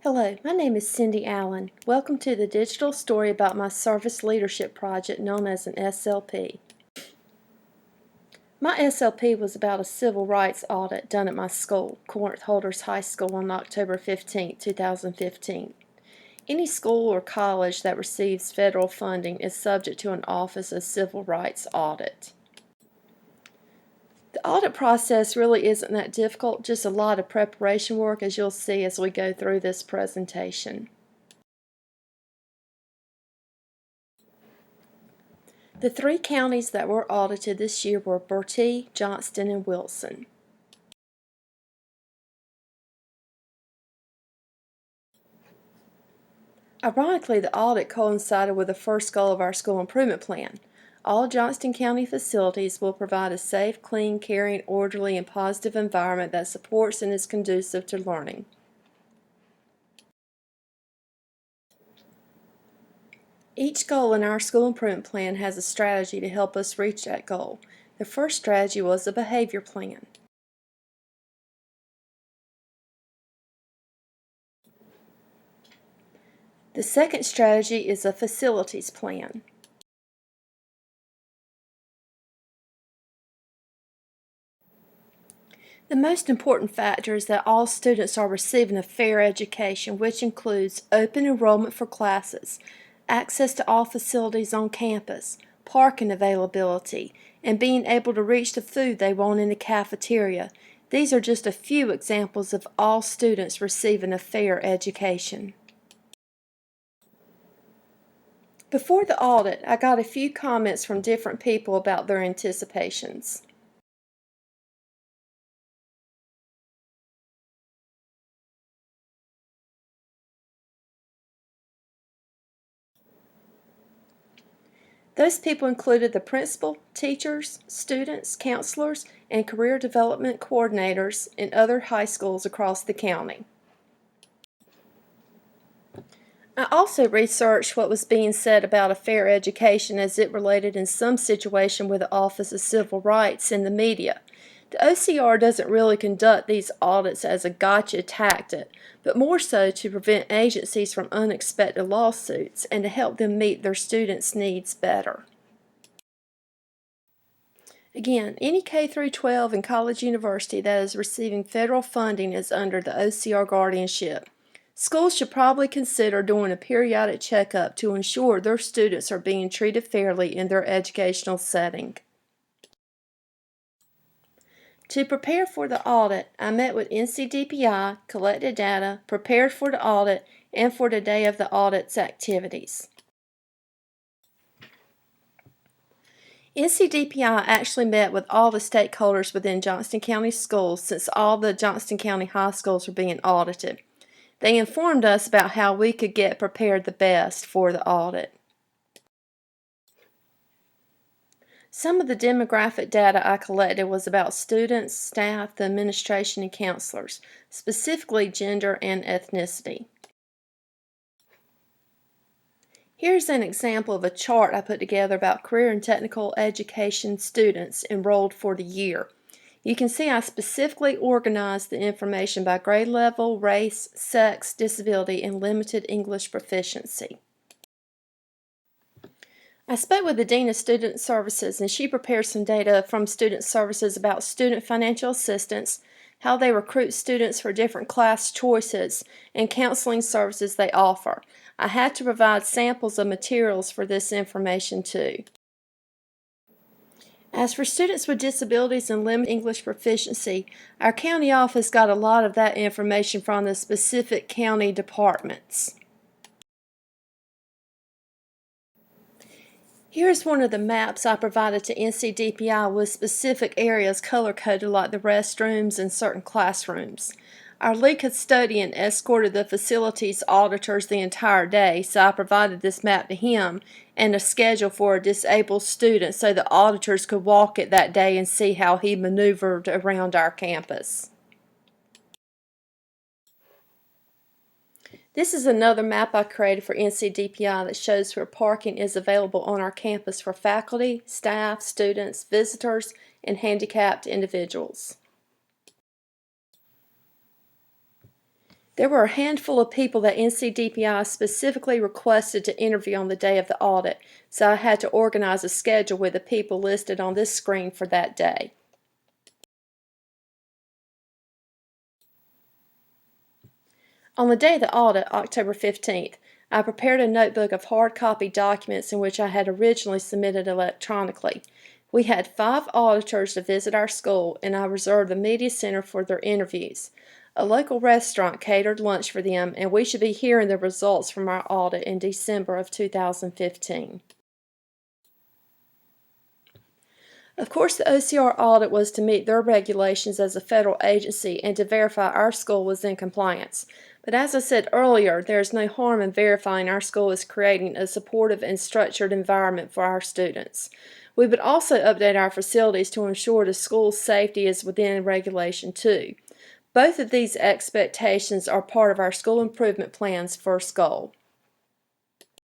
Hello, my name is Cindy Allen. Welcome to the digital story about my service leadership project known as an SLP. My SLP was about a civil rights audit done at my school, Corinth Holders High School, on October 15, 2015. Any school or college that receives federal funding is subject to an Office of Civil Rights audit. The audit process really isn't that difficult, just a lot of preparation work, as you'll see as we go through this presentation. The three counties that were audited this year were Bertie, Johnston, and Wilson. Ironically, the audit coincided with the first goal of our school improvement plan. All Johnston County facilities will provide a safe, clean, caring, orderly, and positive environment that supports and is conducive to learning. Each goal in our school improvement plan has a strategy to help us reach that goal. The first strategy was a behavior plan. The second strategy is a facilities plan. The most important factor is that all students are receiving a fair education, which includes open enrollment for classes, access to all facilities on campus, parking availability, and being able to reach the food they want in the cafeteria. These are just a few examples of all students receiving a fair education. Before the audit, I got a few comments from different people about their anticipations. Those people included the principal, teachers, students, counselors, and career development coordinators in other high schools across the county. I also researched what was being said about a fair education as it related in some situation with the Office of Civil Rights in the media. The OCR doesn't really conduct these audits as a gotcha tactic, but more so to prevent agencies from unexpected lawsuits and to help them meet their students' needs better. Again, any K-12 and college university that is receiving federal funding is under the OCR guardianship. Schools should probably consider doing a periodic checkup to ensure their students are being treated fairly in their educational setting. To prepare for the audit, I met with NCDPI, collected data, prepared for the audit, and for the day of the audit's activities. NCDPI actually met with all the stakeholders within Johnston County Schools since all the Johnston County high schools are being audited. They informed us about how we could get prepared the best for the audit. Some of the demographic data I collected was about students, staff, the administration, and counselors, specifically gender and ethnicity. Here's an example of a chart I put together about career and technical education students enrolled for the year. You can see I specifically organized the information by grade level, race, sex, disability, and limited English proficiency. I spoke with the Dean of Student Services, and she prepared some data from Student Services about student financial assistance, how they recruit students for different class choices, and counseling services they offer. I had to provide samples of materials for this information too. As for students with disabilities and limited English proficiency, our county office got a lot of that information from the specific county departments. Here's one of the maps I provided to NCDPI with specific areas color-coded like the restrooms and certain classrooms. Our lead custodian escorted the facilities auditors the entire day, so I provided this map to him and a schedule for a disabled student so the auditors could walk it that day and see how he maneuvered around our campus. This is another map I created for NCDPI that shows where parking is available on our campus for faculty, staff, students, visitors, and handicapped individuals. There were a handful of people that NCDPI specifically requested to interview on the day of the audit, so I had to organize a schedule with the people listed on this screen for that day. On the day of the audit, October 15th, I prepared a notebook of hard copy documents in which I had originally submitted electronically. We had 5 auditors to visit our school, and I reserved the media center for their interviews. A local restaurant catered lunch for them, and we should be hearing the results from our audit in December of 2015. Of course, the OCR audit was to meet their regulations as a federal agency and to verify our school was in compliance. But as I said earlier, there is no harm in verifying our school is creating a supportive and structured environment for our students. We would also update our facilities to ensure the school's safety is within regulation too. Both of these expectations are part of our school improvement plan's first goal.